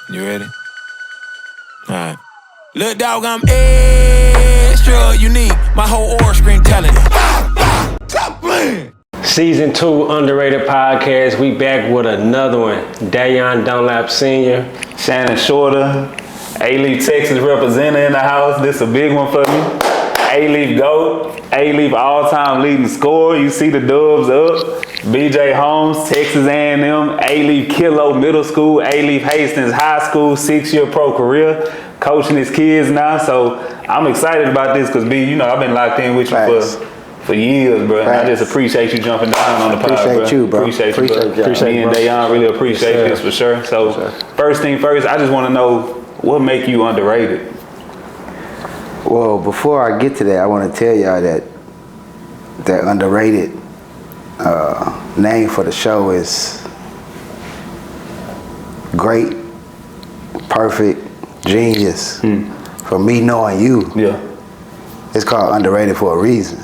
You ready? Alright. Look, dog, I'm extra unique. My whole aura screen telling it. Top man. Season 2 Underrated Podcast. We back with another one. Dayon Dunlap Sr. Shannon Shorter. Alief, Texas representative in the house. This is a big one for me. Alief GOAT. Alief all-time leading scorer. You see the dubs up. BJ Holmes, Texas A&M. Alief Kilo Middle School. Alief Hastings High School. 6-year pro career. Coaching his kids now. So I'm excited about this because, B, you know, I've been locked in with you for years, bro. And I just appreciate you jumping down on the pod, bro. Appreciate you, bro. Appreciate you, bro. Me and Dayon really appreciate this for sure. So first thing first, I just want to know what make you underrated. Well, before I get to that, I want to tell y'all that underrated name for the show is great, perfect, genius. For me knowing you, it's called underrated for a reason.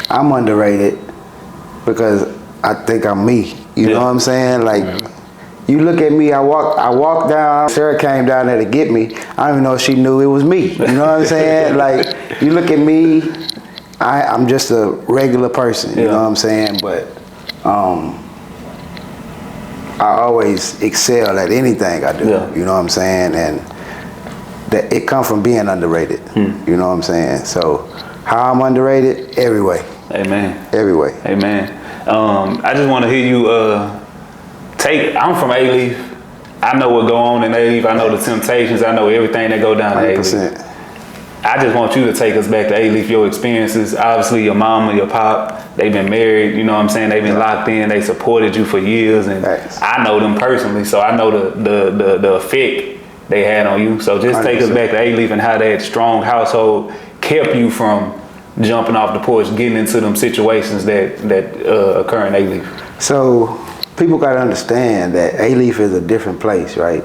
I'm underrated because I think I'm me. You know what I'm saying? Like, you look at me, I walk down, Sarah came down there to get me. I don't even know if she knew it was me. You know what I'm saying? Like, you look at me, I'm just a regular person, you know what I'm saying? But I always excel at anything I do, you know what I'm saying? And that it comes from being underrated, you know what I'm saying? So how I'm underrated? Every way. Amen. Every way. Amen. I just want to hear you I'm from Alief. I know what go on in Alief. I know the temptations. I know everything that go down to Alief. I just want you to take us back to Alief, your experiences. Obviously, your mama, your pop, they've been married, you know what I'm saying? They've been locked in. They supported you for years. And I know them personally, so I know the effect they had on you. So just 100%. Take us back to Alief and how that strong household kept you from jumping off the porch, getting into them situations that occur in Alief. So people got to understand that Alief is a different place, right?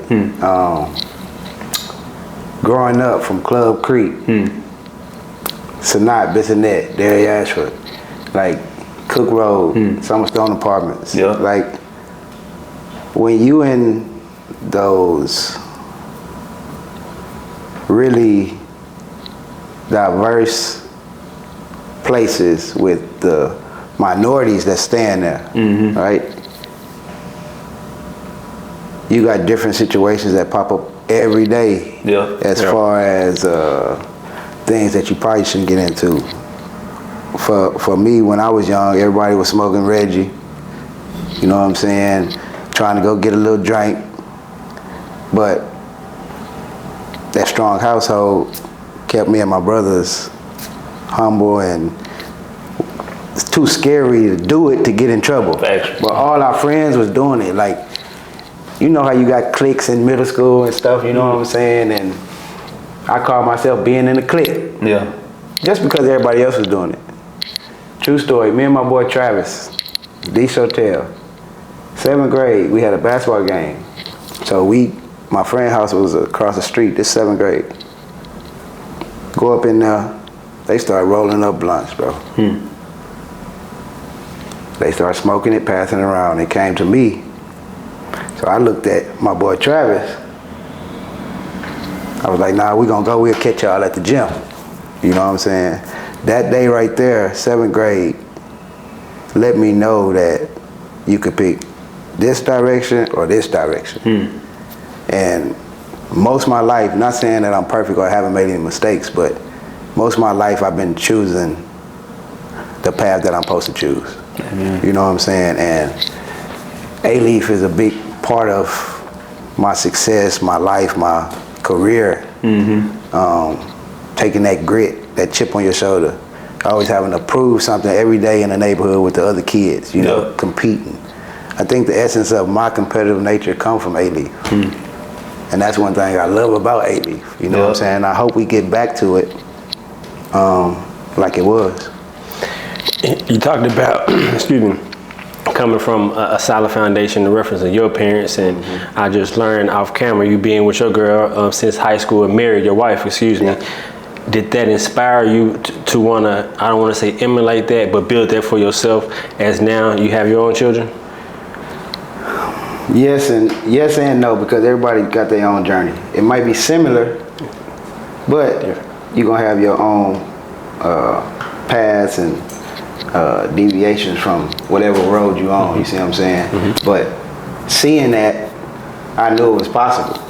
Growing up from Club Creek, Sanat, Bissonnet, Derry Ashford, like Cook Road, Summerstone Apartments. Like, when you in those really diverse places with the minorities that stand there, right? You got different situations that pop up every day as far as things that you probably shouldn't get into. For me, when I was young, everybody was smoking Reggie, you know what I'm saying? Trying to go get a little drink. But that strong household kept me and my brothers humble, and it's too scary to do it to get in trouble. But all our friends was doing it. Like, you know how you got cliques in middle school and stuff, you know what I'm saying? And I call myself being in a clique. Just because everybody else was doing it. True story, me and my boy Travis, Deesh Hotel, 7th grade, we had a basketball game. So my friend's house was across the street, this 7th grade. Go up in there, they start rolling up blunts, bro. They start smoking it, passing it around. It came to me. So I looked at my boy Travis. I was like, nah, we gonna go, we'll catch y'all at the gym. You know what I'm saying? That day right there, 7th grade, let me know that you could pick this direction or this direction. And most of my life, not saying that I'm perfect or haven't made any mistakes, but most of my life I've been choosing the path that I'm supposed to choose. You know what I'm saying? And Alief is a big part of my success, my life, my career. Taking that grit, that chip on your shoulder, always having to prove something every day in the neighborhood with the other kids, you know, competing. I think the essence of my competitive nature comes from Alief. And that's one thing I love about Alief. You know what I'm saying? I hope we get back to it like it was. You talked about, excuse me, coming from a solid foundation, the reference of your parents, and I just learned off camera, you being with your girl since high school and married your wife, excuse me. Did that inspire you to want to, I don't want to say emulate that, but build that for yourself as now you have your own children? Yes and no, because everybody got their own journey. It might be similar, but you're gonna have your own paths and deviations from whatever road you on. You see what I'm saying? Mm-hmm. But seeing that, I knew it was possible.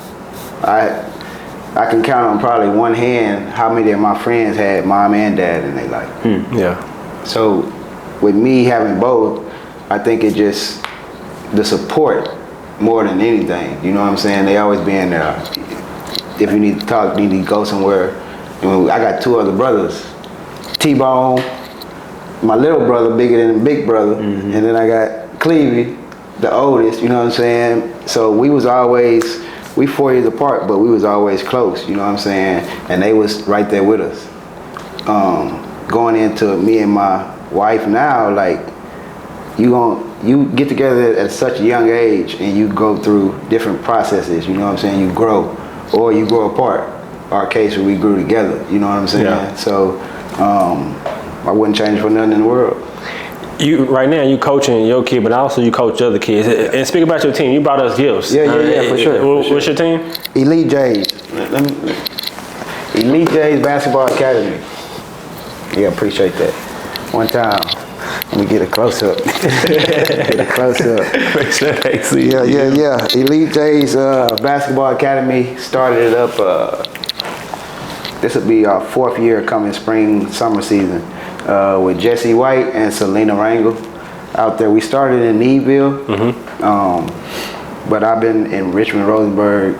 I can count on probably one hand how many of my friends had mom and dad in their life. Yeah. So with me having both, I think it just the support more than anything. You know what I'm saying? They always being there. If you need to talk, you need to go somewhere. I got 2 other brothers. T-Bone, my little brother, bigger than the big brother, and then I got Clevie, the oldest, you know what I'm saying? So we 4 years apart, but we was always close, you know what I'm saying? And they was right there with us. Going into me and my wife now, like, you get together at such a young age and you go through different processes, you know what I'm saying? You grow, or you grow apart. Our case, we grew together, you know what I'm saying? Yeah. So, I wouldn't change for nothing in the world. You right now you coaching your kid, but also you coach other kids. And speak about your team. You brought us gifts. Yeah, for sure. What's your team? Elite Jays. Elite Jays Basketball Academy. Yeah, appreciate that. One time, let me get a close up. Yeah. Elite Jays Basketball Academy started it up. This will be our 4th year coming spring, summer season. With Jesse White and Selena Rangel out there. We started in Needville, but I've been in Richmond, Rosenberg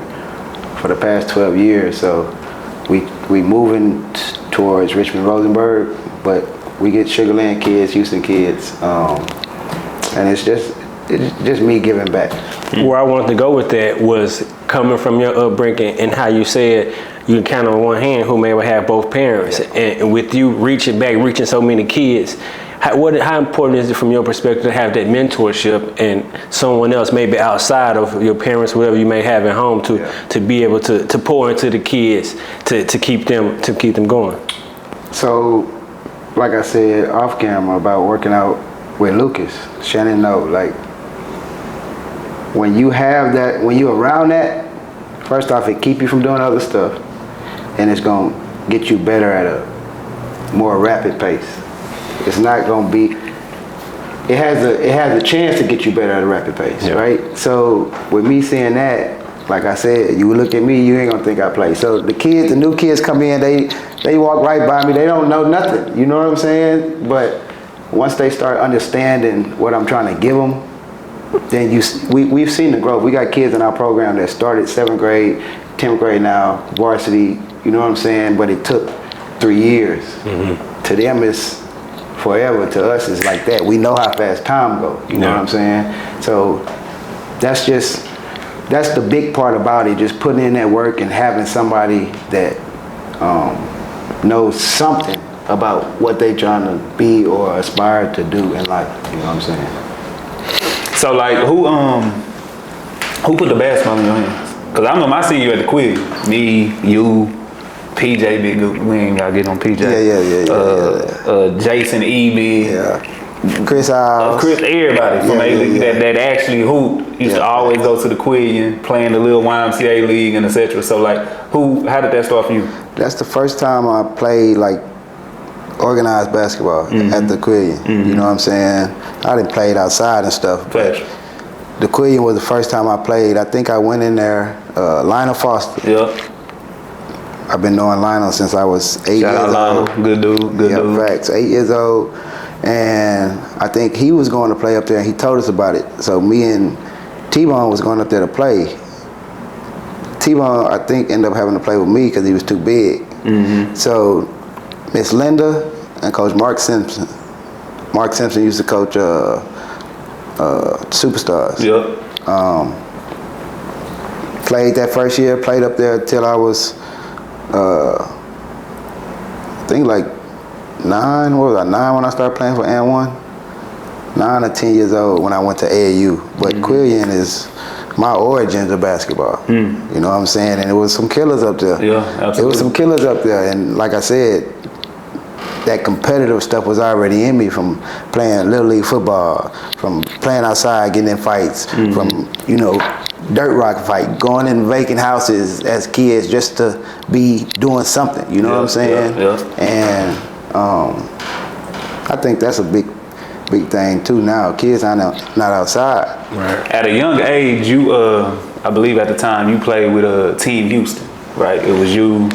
for the past 12 years. So we moving towards Richmond, Rosenberg, but we get Sugar Land kids, Houston kids, and it's just me giving back. Where I wanted to go with that was coming from your upbringing and how you said you can count on one hand who may have both parents, and with you reaching so many kids, how important is it from your perspective to have that mentorship and someone else maybe outside of your parents, whatever you may have at home, to be able to pour into the kids to keep them going? So, like I said off camera about working out with Lucas, Shannon know, like, when you have that, when you're around that, first off, it keep you from doing other stuff, and it's gonna get you better at a more rapid pace. It's not gonna be. It has a chance to get you better at a rapid pace, right? So with me seeing that, like I said, you look at me, you ain't gonna think I play. So the new kids come in, they walk right by me, they don't know nothing. You know what I'm saying? But once they start understanding what I'm trying to give them, then we've seen the growth. We got kids in our program that started 7th grade, 10th grade now, varsity, you know what I'm saying? But it took 3 years. To them, it's forever. To us, it's like that. We know how fast time goes, you know what I'm saying? So that's the big part about it, just putting in that work and having somebody that knows something about what they trying to be or aspire to do in life, you know what I'm saying? So like, who put the basketball in your hands? Cause I know I seen you at the quiz. Me, you, PJ, big good. We ain't gotta get on PJ. Yeah. Jason, EB. Yeah. Chris Isles. Chris, everybody from A-League that actually hoop used to always go to the Quillian, playing the little YMCA league and etc. So like, how did that start for you? That's the first time I played like organized basketball at the Quillian. You know what I'm saying? I didn't play it outside and stuff. The Quillian was the first time I played. I think I went in there, Lionel Foster. Yep. I've been knowing Lionel since I was 8 years old. Lionel. Good dude. Facts. 8 years old. And I think he was going to play up there and he told us about it. So me and T-Bone was going up there to play. T-Bone, I think, ended up having to play with me because he was too big. So Miss Linda and Coach Mark Simpson. Mark Simpson used to coach Superstars. Yep. Played that first year, played up there till I was, I think like 9, what was I, 9 when I started playing for N1? 9 or 10 years old when I went to AAU. But Quillian is my origins of basketball. You know what I'm saying? And it was some killers up there. Yeah, absolutely. It was some killers up there. And like I said, that competitive stuff was already in me from playing Little League football, from playing outside, getting in fights, from, you know, dirt rock fight, going in vacant houses as kids just to be doing something, you know what I'm saying? And I think that's a big thing too now. Kids are not outside. Right. At a young age, you, I believe at the time, you played with Team Houston, right? It was you,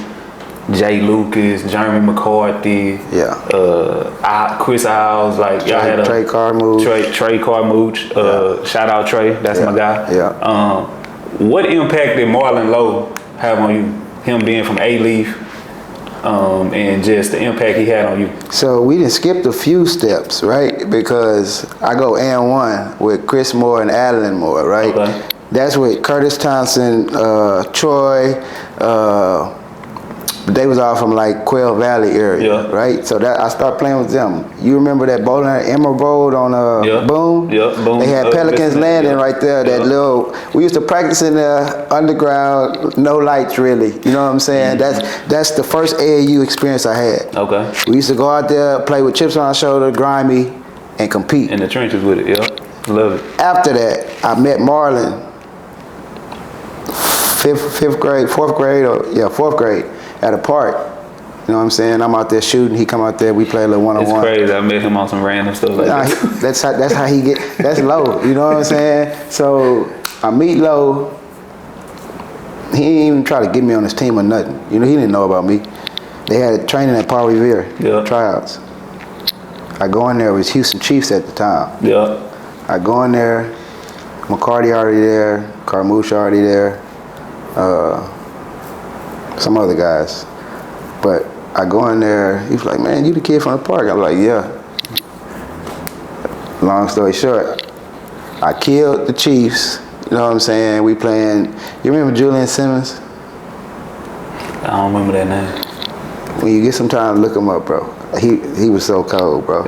Jay Lucas, Jeremy McCarthy, Chris Isles, like y'all had Trey Carmouche. Trey Carmouche, shout out Trey, that's my guy. What impact did Marlon Low have on you? Him being from Alief, and just the impact he had on you. So we done skipped a few steps, right? Because I go N1 with Chris Moore and Adeline Moore, right? Okay. That's with Curtis Thompson, Troy, they was all from like Quail Valley area, right? So that I started playing with them. You remember that bowling at Emerald Road on Boone? Boone. They had Pelicans Landing right there. That little. We used to practice in the underground, no lights really. You know what I'm saying? That's the first AAU experience I had. Okay. We used to go out there, play with chips on our shoulder, grimy, and compete. In the trenches with it. Love it. After that, I met Marlon. Fourth grade. At a park, you know what I'm saying? I'm out there shooting. He come out there. We play a little one-on-one. It's crazy. I met him on some random stuff like that. That's how he get. That's Low. You know what I'm saying? So I meet Low. He didn't even try to get me on his team or nothing. You know, he didn't know about me. They had training at Paul Revere tryouts. I go in there. It was Houston Chiefs at the time. I go in there. McCarty already there. Carmouche already there. Some other guys, but I go in there. He's like, "Man, you the kid from the park?" I'm like, "Yeah." Long story short, I killed the Chiefs. You know what I'm saying? We playing. You remember Julian Simmons? I don't remember that name. When you get some time, look him up, bro. He was so cold, bro.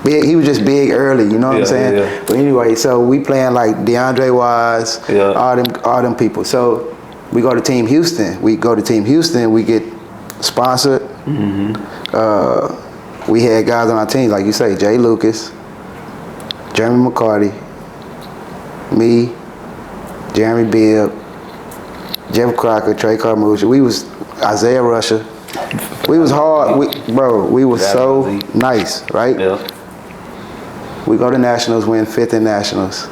Big. He was just big early. You know what I'm saying? But anyway, so we playing like DeAndre Wise, all them people. So. We go to Team Houston. We get sponsored. We had guys on our team, like you say, Jay Lucas, Jeremy McCarty, me, Jeremy Bibb, Jeff Crocker, Trey Carmouche. We was Isaiah Rusher. We was hard. We was so nice, right? We go to Nationals, win 5th in Nationals.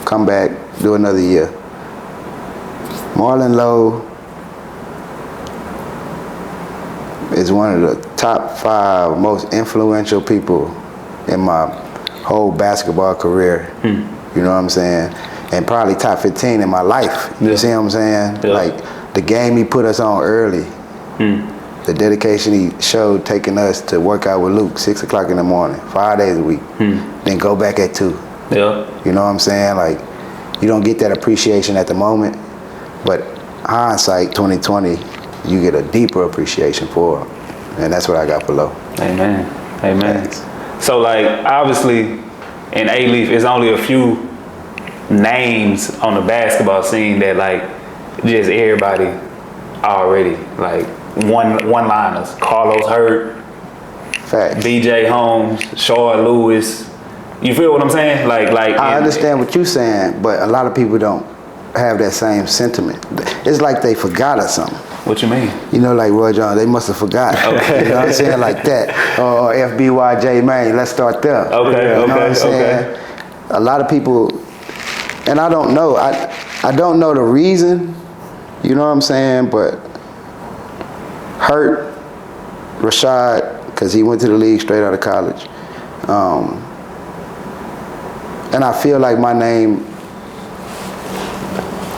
Come back, do another year. Marlon Low is one of the top 5 most influential people in my whole basketball career. You know what I'm saying? And probably top 15 in my life. You see what I'm saying? Like the game he put us on early. The dedication he showed taking us to work out with Luke 6 o'clock in the morning, 5 days a week. Then go back at 2. You know what I'm saying? Like you don't get that appreciation at the moment. But hindsight, 2020, you get a deeper appreciation for him. And that's what I got for Low. Amen. Thanks. So like, obviously, in Alief, it's only a few names on the basketball scene that like, just everybody already, like one-liners. Carlos Hurt, Facts. BJ Holmes, Shard Lewis. You feel what I'm saying? Like I understand what you're saying, but a lot of people don't have that same sentiment. It's like they forgot or something. What you mean? You know, like Roy Jones, they must have forgot. Okay. You know what I'm saying? Like that. Or FBYJ Maine, let's start there. Okay, you know what I'm saying? A lot of people, and I don't know. I don't know the reason, you know what I'm saying? But Hurt, Rashad, because he went to the league straight out of college. And I feel like my name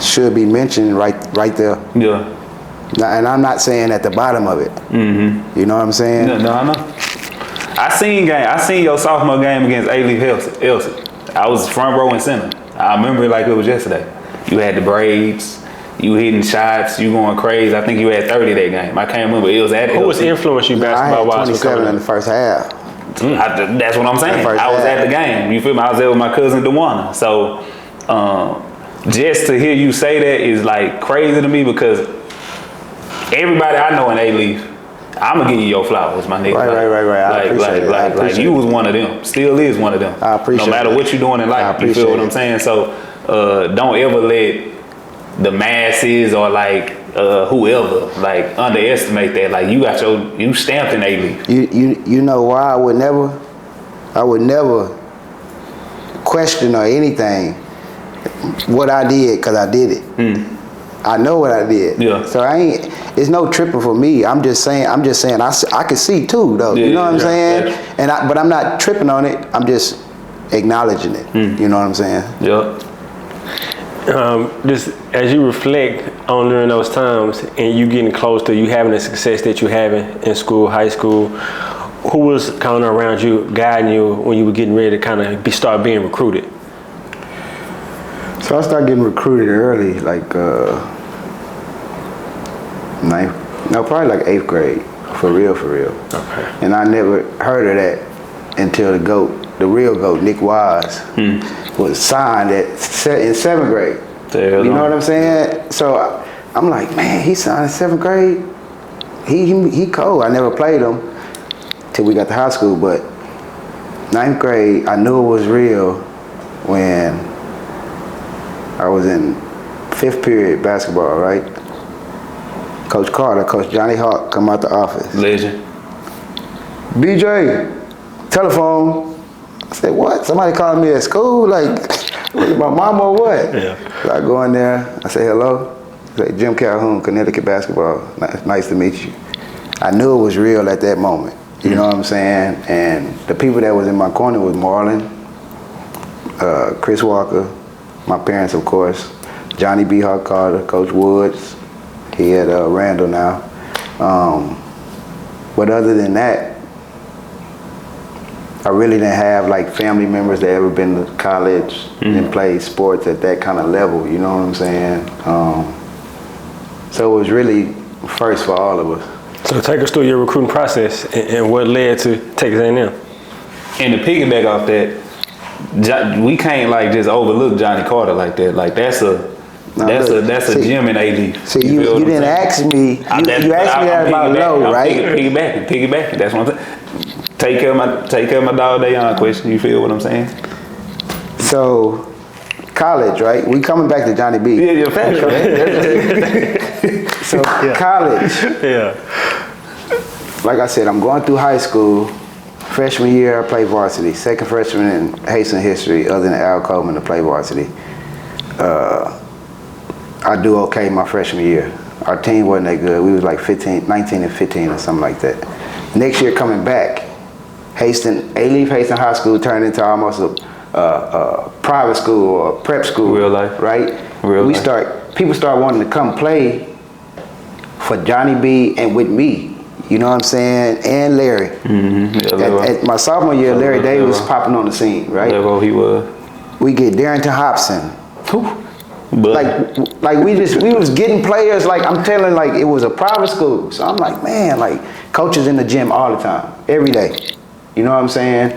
should be mentioned right there. And I'm not saying at the bottom of it. You know what I'm saying? No, I know. I seen your sophomore game against Alief Elsie. I was front row and center. I remember it like it was yesterday. You had the braids, you hitting shots, you going crazy. I think you had 30 that game. I can't remember. It was at Who was influencing you basketball-wise? I had 27 in the first half. That's what I'm saying. I was at the game. You feel me? I was there with my cousin DeWanna. So just to hear you say that is like crazy to me because everybody I know in Alief I'ma give you your flowers, my nigga. Right. I appreciate it. Like you was one of them. Still is one of them. I appreciate it. No matter what you're doing in life, you feel what I'm saying? So don't ever let the masses or like whoever like underestimate that. Like you stamped in Alief. You know why I would never question or anything what I did, because I did it. I know what I did. Yeah. So it's no tripping for me. I'm just saying I can see too though. Yeah, you know what I'm saying? Yeah. But I'm not tripping on it. I'm just acknowledging it. You know what I'm saying? Yeah. Just as you reflect on during those times and you getting close to you having the success that you having in school, high school, who was kind of around you, guiding you when you were getting ready to kind of start being recruited? So I started getting recruited early, like probably like 8th grade, for real. Okay. And I never heard of that until the real GOAT, Nick Wise, was signed in 7th grade. You know what I'm saying? So I'm like, man, he signed in 7th grade. He cold. I never played him till we got to high school, but 9th grade, I knew it was real when I was in 5th period basketball, right? Coach Johnny Hawk come out the office. Legend. BJ, telephone. I said, what? Somebody calling me at school? Like, my mom or what? Yeah. So I go in there, I say, hello. I say, Jim Calhoun, Connecticut basketball. Nice to meet you. I knew it was real at that moment. You know what I'm saying? And the people that was in my corner was Marlon, Chris Walker, my parents, of course, Johnny B. Hawk Carter, Coach Woods. He at Randall now. But other than that, I really didn't have like family members that ever been to college and played sports at that kind of level. You know what I'm saying? So it was really first for all of us. So take us through your recruiting process and what led to Texas A&M. And to piggyback off that, we can't like just overlook Johnny Carter like that. Like that's a gem in Alief. See, you didn't ask me. You asked me that about Low, right? Piggybacking. That's what I'm saying. Take care of my dog Dayon question. You feel what I'm saying? So, college, right? We coming back to Johnny B. Yeah, you're fact, right? So college. Yeah. Like I said, I'm going through high school. Freshman year, I played varsity. Second freshman in Haitian history, other than Al Coleman, to play varsity. I do okay my freshman year. Our team wasn't that good. We was like 19 and 15 or something like that. Next year coming back, Alief Haitian High School turned into almost a private school or prep school. Real life. Right? People start wanting to come play for Johnny B and with me. You know what I'm saying? And Larry. At my sophomore year, Larry Davis was popping on the scene, right? He was. We get Darrington Hobson. Like we was getting players, like I'm telling, like it was a private school. So I'm like, man, like coaches in the gym all the time, every day. You know what I'm saying?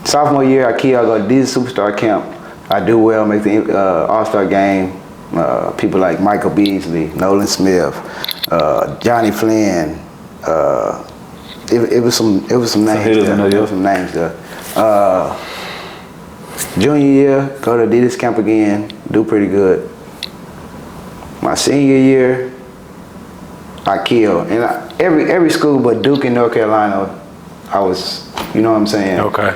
Sophomore year, I go to this superstar camp. I do well, make the All-Star game. People like Michael Beasley, Nolan Smith, Johnny Flynn. It was some names there. Junior year, go to Adidas camp again, do pretty good. My senior year, I killed. And every school but Duke in North Carolina, I was, you know what I'm saying? Okay.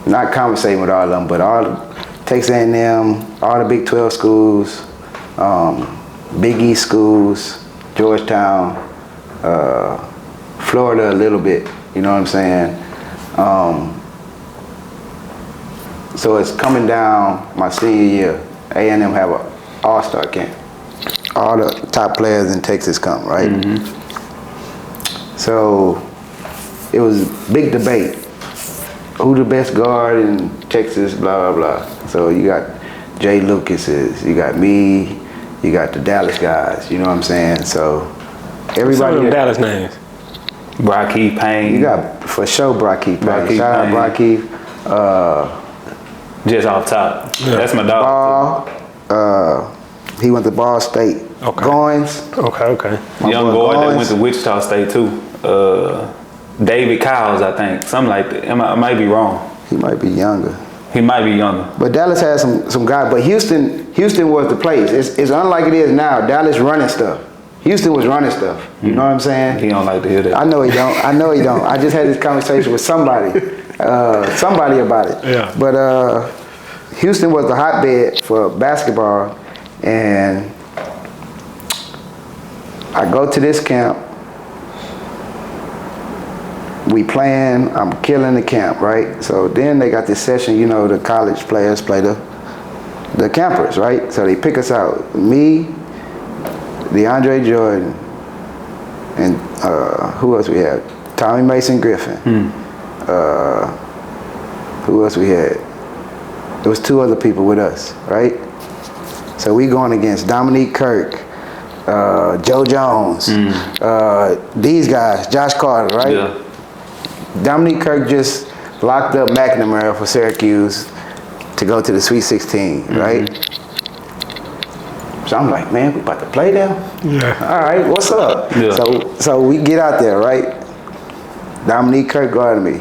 Not conversating with all of them, but all Texas A&M, all the Big 12 schools, Big East schools, Georgetown, Florida a little bit, you know what I'm saying? So it's coming down my senior year. A&M have an all-star camp. All the top players in Texas come, right? So it was big debate. Who the best guard in Texas, blah, blah, blah. So you got Jay Lucas's, you got me, you got the Dallas guys, you know what I'm saying? So everybody. Some of them Dallas names. Brocky Payne. You got, for sure, Brocky Payne. Shout out Brocky. Just off top. Yeah. That's my dog. He went to Ball State. Okay. Goins. Okay. Young boy that went to Wichita State too. David Cowles, I think. Something like that. I might be wrong. He might be younger. He might be younger. But Dallas has some guys. But Houston was the place. It's unlike it is now. Dallas running stuff. Houston was running stuff. You know what I'm saying? He don't like to hear that. I know he don't. I just had this conversation with somebody about it. Yeah. But Houston was the hotbed for basketball, and I go to this camp. We playing, I'm killing the camp, right? So then they got this session, you know, the college players play the campers, right? So they pick us out. Me, DeAndre Jordan, and who else we had? Tommy Mason Griffin. Who else we had? There was 2 other people with us, right? So we going against Dominique Kirk, Joe Jones, these guys, Josh Carter, right? Yeah. Dominique Kirk just locked up McNamara for Syracuse to go to the Sweet 16, right? So I'm like, man, we about to play them? Yeah. All right, what's up? Yeah. So we get out there, right? Dominique Kirk guarded me.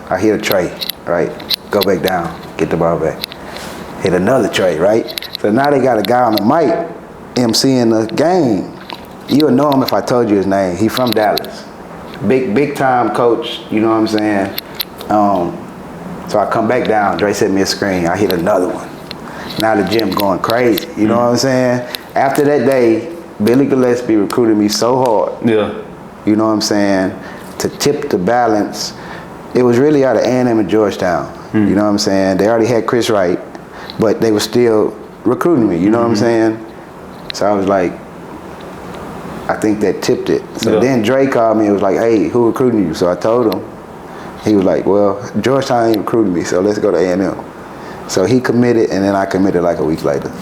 I hit a tray, right? Go back down, get the ball back. Hit another tray, right? So now they got a guy on the mic emceeing the game. You'll know him if I told you his name. He from Dallas. Big time coach, you know what I'm saying? So I come back down, Dre sent me a screen, I hit another one. Now the gym going crazy, you know what I'm saying? After that day, Billy Gillespie recruited me so hard. Yeah. You know what I'm saying? To tip the balance. It was really out of A&M and Georgetown. You know what I'm saying? They already had Chris Wright, but they were still recruiting me, you know what I'm saying? So I was like, I think that tipped it. So then Dre called me and was like, hey, who recruiting you? So I told him. He was like, well, Georgetown ain't recruiting me, so let's go to A&M. So he committed, and then I committed like a week later.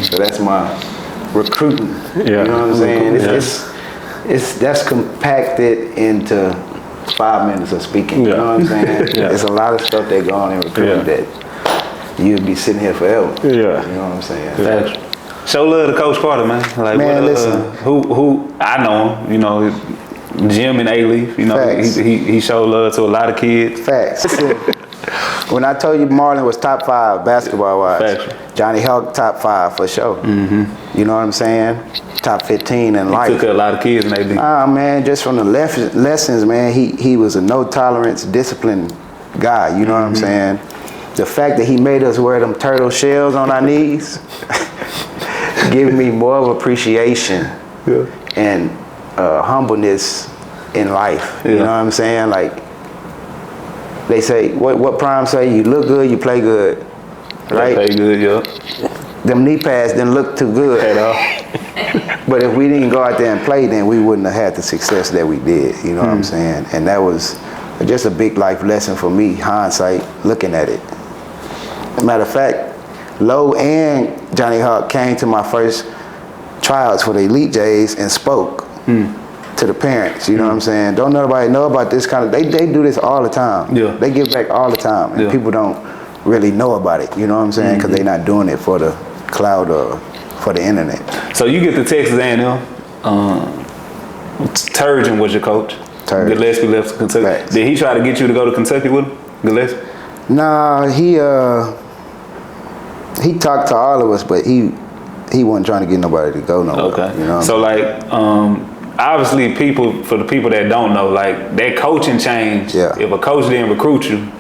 So that's my recruiting. Yeah. You know what I'm saying? That's compacted into 5 minutes of speaking. You know what I'm saying? It's a lot of stuff that go on in recruiting that you'd be sitting here forever. Yeah. You know what I'm saying? Show love to Coach Carter, man. Like, man, listen. Who I know him, you know, Jim and Alief, you know, he showed love to a lot of kids. Facts. Listen, when I told you Marlon was top 5 basketball-wise, Johnny Hawk top 5 for sure. You know what I'm saying? Top 15 in life. He took a lot of kids in AD. Man, just from the lessons, man, he was a no-tolerance, disciplined guy, you know what I'm saying? The fact that he made us wear them turtle shells on our knees give me more of appreciation and humbleness in life. You know what I'm saying? Like, they say, what Prime say, you look good, you play good, right? Play good, Them knee pads didn't look too good at all. But if we didn't go out there and play, then we wouldn't have had the success that we did, you know what I'm saying? And that was just a big life lesson for me, hindsight, looking at it. Matter of fact, Low and Johnny Hawk came to my first tryouts for the Elite Jays and spoke to the parents, you know what I'm saying? Don't nobody know about this kind of, they do this all the time. They give back all the time, and people don't really know about it, you know what I'm saying? Because they're not doing it for the cloud or for the internet. So you get to Texas A&M, Turgeon was your coach. Gillespie left to Kentucky. Facts. Did he try to get you to go to Kentucky with him, Gillespie? Nah, he talked to all of us, but he wasn't trying to get nobody to go nowhere. Okay. You know so like, obviously for the people that don't know, like that coaching change, if a coach didn't recruit you,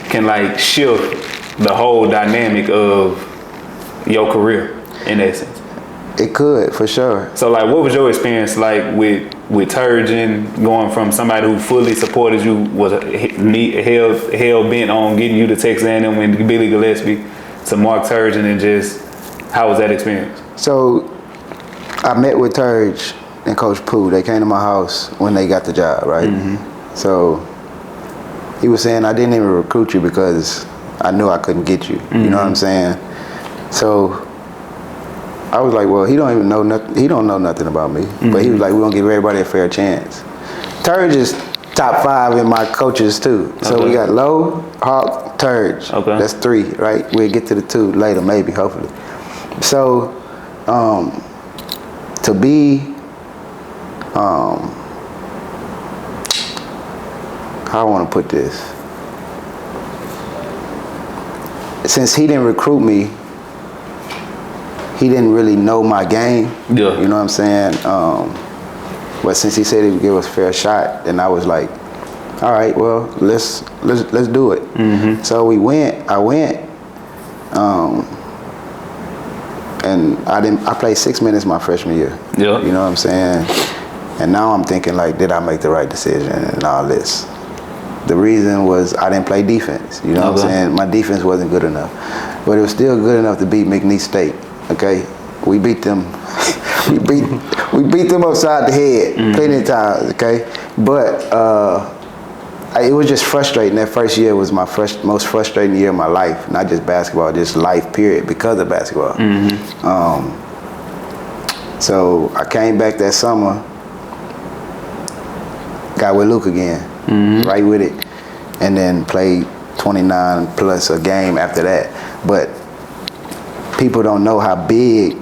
can like shift the whole dynamic of your career in essence. It could, for sure. So like, what was your experience like with Turgeon, going from somebody who fully supported you, was hell bent on getting you to Texas A&M and Billy Gillespie, to Mark Turgeon, and just how was that experience? So I met with Turge and Coach Pooh. They came to my house when they got the job, right? So he was saying, I didn't even recruit you because I knew I couldn't get you. You know what I'm saying? So I was like, well, he don't even know nothing. He don't know nothing about me. But he was like, we're gonna give everybody a fair chance. Turge is top 5 in my coaches too. So we got Low, Hawk, Turge. That's 3, right? We'll get to the 2 later, maybe, hopefully. So To be, how I want to put this. Since he didn't recruit me, he didn't really know my game. Yeah. You know what I'm saying? But since he said he would give us a fair shot, then I was like, all right, well, let's do it. Mm-hmm. So I went, and I played 6 minutes my freshman year. Yeah. You know what I'm saying? And now I'm thinking like, did I make the right decision and all this? The reason was I didn't play defense. You know what I'm saying? My defense wasn't good enough. But it was still good enough to beat McNeese State, okay? We beat them. we beat them upside the head plenty of times, okay? But it was just frustrating. That first year was my most frustrating year of my life. Not just basketball, just life, period, because of basketball. So I came back that summer, got with Luke again, right with it, and then played 29 plus a game after that. But people don't know how big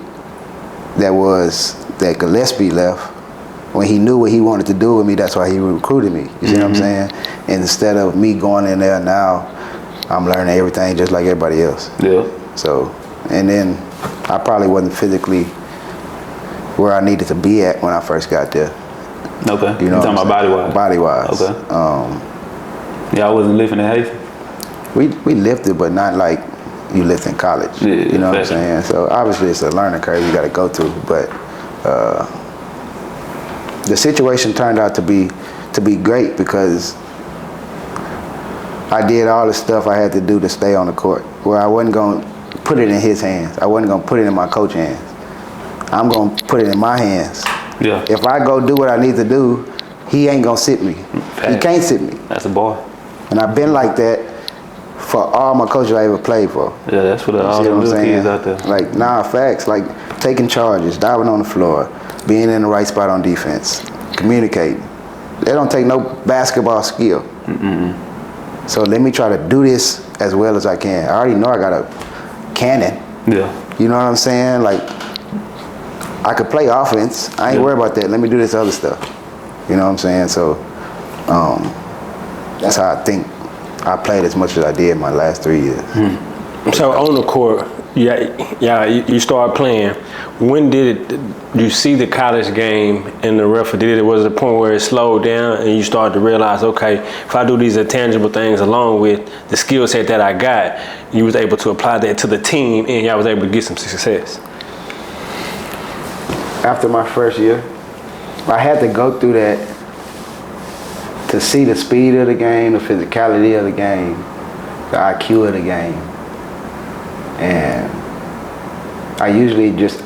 that was that Gillespie left. When he knew what he wanted to do with me, that's why he recruited me. You see what I'm saying? And instead of me going in there now, I'm learning everything just like everybody else. Yeah. So, and then I probably wasn't physically where I needed to be at when I first got there. Okay. You know, talking about body-wise? Body-wise. Okay. Y'all wasn't lifting at Hazen? We lifted, but not like you lift in college. Yeah, you know what I'm exactly. saying? So obviously it's a learning curve you got to go through, but the situation turned out to be great because I did all the stuff I had to do to stay on the court. Where I wasn't going to put it in his hands. I wasn't going to put it in my coach's hands. I'm going to put it in my hands. Yeah. If I go do what I need to do, he ain't going to sit me. He can't sit me. That's a bar. And I've been like that for all my coaches I ever played for. Yeah, that's for all the little kids out there. Like, facts, like taking charges, diving on the floor, being in the right spot on defense, communicating. They don't take no basketball skill. So let me try to do this as well as I can. I already know I got a cannon. Yeah. You know what I'm saying? Like, I could play offense. I ain't worried about that. Let me do this other stuff. You know what I'm saying? So that's how I think I played as much as I did my last 3 years. So on the court, you started playing. When did you see the college game and the ref did it? Was it a point where it slowed down and you started to realize, okay, if I do these intangible things along with the skill set that I got, you was able to apply that to the team and y'all was able to get some success? After my first year, I had to go through that to see the speed of the game, the physicality of the game, the IQ of the game. And I usually just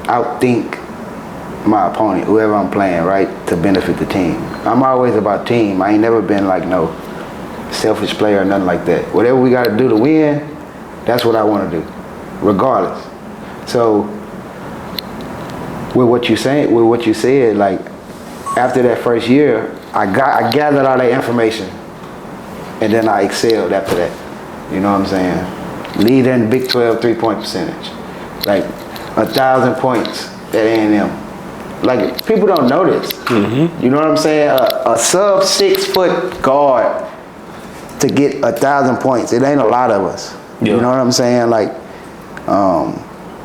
outthink my opponent, whoever I'm playing, right, to benefit the team. I'm always about team. I ain't never been like no selfish player or nothing like that. Whatever we got to do to win, that's what I want to do, regardless. So with what you said, like after that first year, I gathered all that information, and then I excelled after that. You know what I'm saying? Leader in the Big 12 3-point percentage, like 1,000 points at A&M. Like people don't know this. You know what I'm saying? A sub 6 foot guard to get 1,000 points. It ain't a lot of us. Yeah. You know what I'm saying? Like,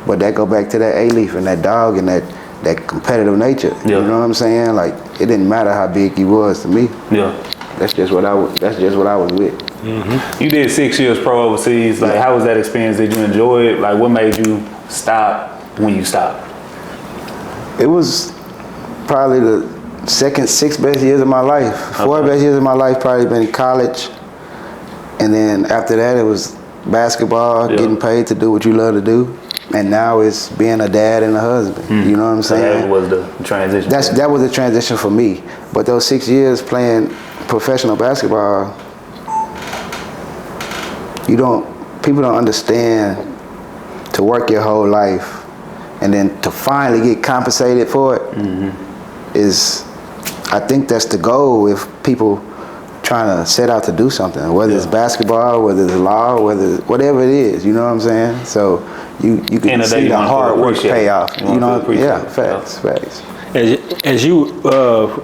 but that go back to that Alief and that dog and that competitive nature. Yeah. You know what I'm saying? Like it didn't matter how big he was to me. Yeah. That's just what I was with. You did 6 years pro overseas. Like, how was that experience? Did you enjoy it? Like, what made you stop when you stopped? It was probably the second 6 best years of my life. 4 best years of my life probably been in college, and then after that it was basketball, getting paid to do what you love to do, and now it's being a dad and a husband. You know what I'm saying? So that was the transition. That was the transition for me. But those 6 years playing professional basketball, people don't understand to work your whole life and then to finally get compensated for it is, I think that's the goal if people trying to set out to do something, whether it's basketball, whether it's law, whatever it is, you know what I'm saying? So you can see the hard work pay off. You know, facts. As you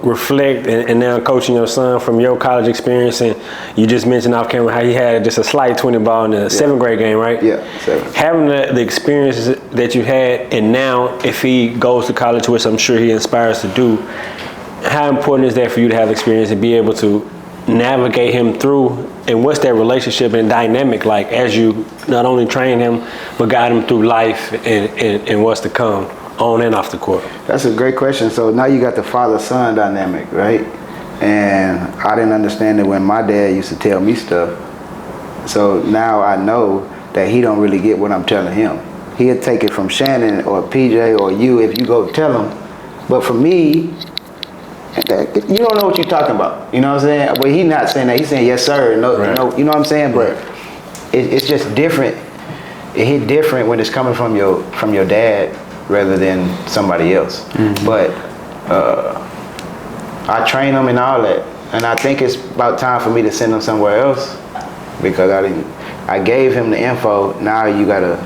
reflect and now coaching your son from your college experience, and you just mentioned off camera how he had just a slight 20 ball in the 7th grade game, right? Yeah, 7th. Having the experiences that you had, and now if he goes to college, which I'm sure he inspires to do, how important is that for you to have experience and be able to navigate him through, and what's that relationship and dynamic like as you not only train him but guide him through life and what's to come on and off the court? That's a great question. So now you got the father-son dynamic, right? And I didn't understand it when my dad used to tell me stuff. So now I know that he don't really get what I'm telling him. He'll take it from Shannon or PJ or you if you go tell him. But for me, you don't know what you're talking about. You know what I'm saying? But he's not saying that. He's saying yes sir. No, you know what I'm saying? But it's just different. It hit different when it's coming from your dad rather than somebody else. Mm-hmm. But I train them and all that, and I think it's about time for me to send them somewhere else because I gave him the info. Now you gotta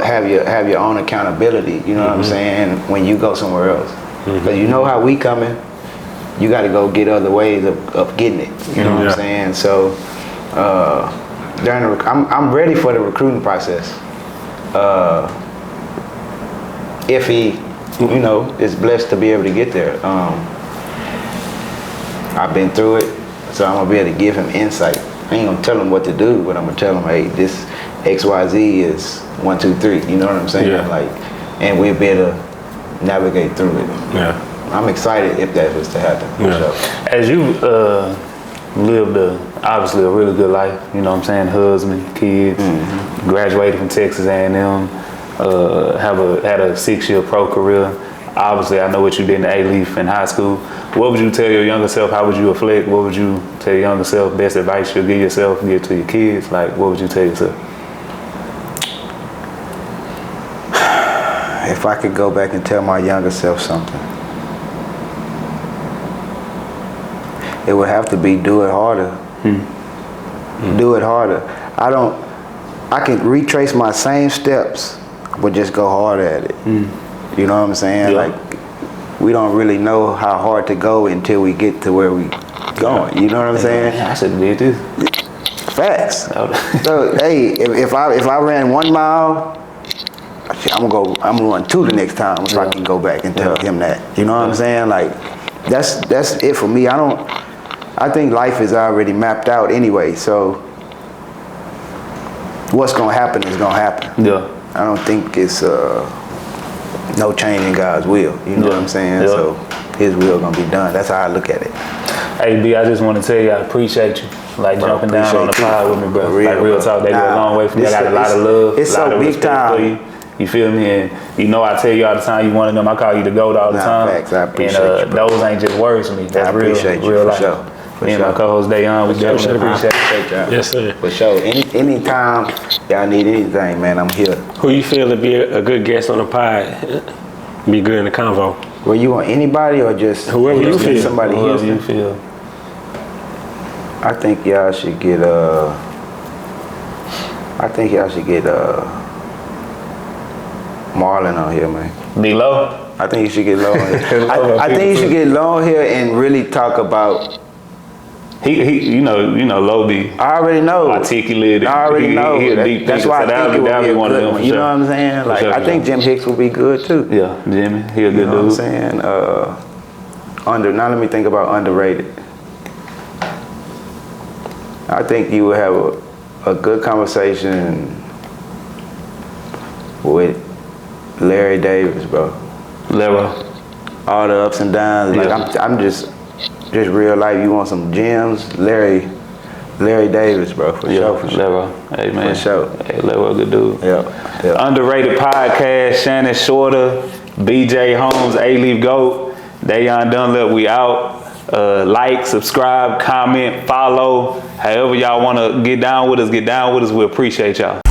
have your own accountability. You know what I'm saying? When you go somewhere else, because you know how we coming, you got to go get other ways of getting it. You know what I'm saying? So I'm ready for the recruiting process. If he, is blessed to be able to get there. I've been through it, so I'm gonna be able to give him insight. I ain't gonna tell him what to do, but I'm gonna tell him, hey, this XYZ is 1, 2, 3. You know what I'm saying? Yeah. And we'll be able to navigate through it. Yeah. I'm excited if that was to happen. Yeah. So. As you lived obviously a really good life, you know what I'm saying? Husband, kids, graduated from Texas A&M. Had a 6-year pro career. Obviously, I know what you did in Alief in high school. What would you tell your younger self? How would you reflect? What would you tell your younger self? Best advice you'll give yourself, give to your kids? Like, what would you tell yourself? If I could go back and tell my younger self something, it would have to be do it harder. Do it harder. I can retrace my same steps, but just go harder at it. You know what I'm saying? Yeah. Like, we don't really know how hard to go until we get to where we going. You know what I'm saying? I should have did this. Facts. So hey, if I ran 1 mile, I'm gonna run 2 the next time if I can go back and tell him that. You know what I'm saying? Like, that's it for me. I think life is already mapped out anyway. So what's gonna happen is gonna happen. Yeah. I don't think it's no change in God's will. You know what I'm saying? Yeah. So His will gonna be done. That's how I look at it. Hey B, I just want to tell you I appreciate you. Like jumping down on the pod with me, bro. Real talk. They go a long way for me. I got a lot of love. It's so big time. You feel me? And I tell you all the time, you one of them. I call you the GOAT all the time. Facts. I appreciate and you, bro. those ain't just words to me. That's I appreciate you, real for life. sure. Me and my co-host Dayon, we definitely appreciate it. Yes, sir. For sure. Anytime y'all need anything, man, I'm here. Who you feel to be a good guest on the pod? Be good in the convo. Were you on anybody or just whoever you feel? Somebody Whoever here? you feel. I think y'all should get Marlon on here, man. Be Low. I think you should get Low on here. I think you should get Low on here and really talk about. He Low be. I already know. Articulated. I already know. He a deep That's thinker, why so I think it would be a one of good them. one. You know what I'm saying? Like, I think Jim Hicks would be good too. Yeah, Jimmy. He a good You know dude. what I'm saying? Now let me think about underrated. I think you would have a good conversation with Larry Davis, bro. Larry. All the ups and downs. Like, I'm just real life. You want some gems? Larry Davis, bro. For sure. Larry. Hey man. For sure. Hey, Larry, a good dude. Yeah. Underrated podcast. Shannon Shorter, BJ Holmes, Alief GOAT, Dayon Dunlap. We out. Like, subscribe, comment, follow. However y'all want to get down with us, we appreciate y'all.